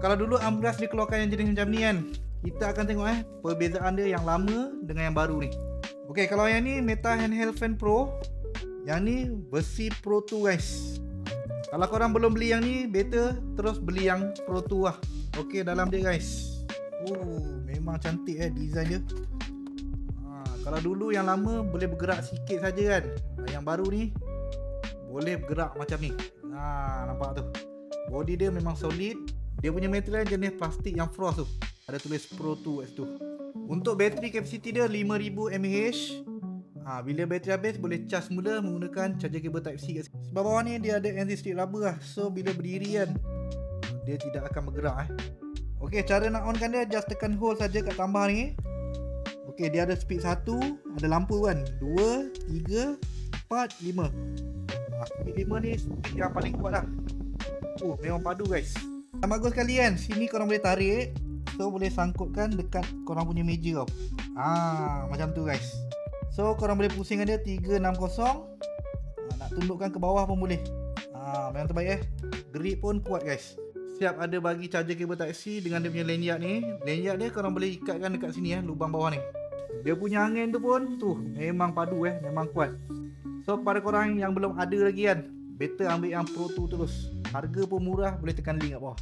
Kalau dulu armrest dikeluarkan yang jenis macam ni kan, kita akan tengok perbezaan dia yang lama dengan yang baru ni. Okey, kalau yang ni Meta Handheld Fan Pro, yang ni versi Pro 2 guys. Kalau korang belum beli yang ni, better terus beli yang Pro 2 lah. Okey, dalam dia guys, memang cantik design dia. Kalau dulu yang lama boleh bergerak sikit saja kan, yang baru ni boleh bergerak macam ni. Nampak tu, body dia memang solid. Dia punya material jenis plastik yang frost tu, ada tulis Pro 2 kat situ. Untuk bateri capacity dia 5000 mAh. Bila bateri habis boleh charge semula menggunakan charger kabel Type C kat sini. Sebab bawah ni dia ada anti-slip rubber lah, so bila berdiri kan dia tidak akan bergerak Okey, cara nak on kan dia, just tekan hold saja kat tambah ni. Okey, dia ada speed 1, ada lampu kan, 2, 3, 4, 5. Speed 5 ni speed yang paling kuat lah. Memang padu guys. Yang bagus sekali kan, sini korang boleh tarik, so boleh sangkutkan dekat korang punya meja tau. Macam tu guys. So korang boleh pusingkan dia 360. Nak tundukkan ke bawah pun boleh. Memang terbaik Grip pun kuat guys. Siap ada bagi charger kabel Type C dengan dia punya lanyard ni. Lanyard dia korang boleh ikatkan dekat sini lubang bawah ni. Dia punya angin tu pun memang padu memang kuat. So kepada korang yang belum ada lagi kan, better ambil yang Pro 2 terus. Harga pun murah, boleh tekan link kat bawah.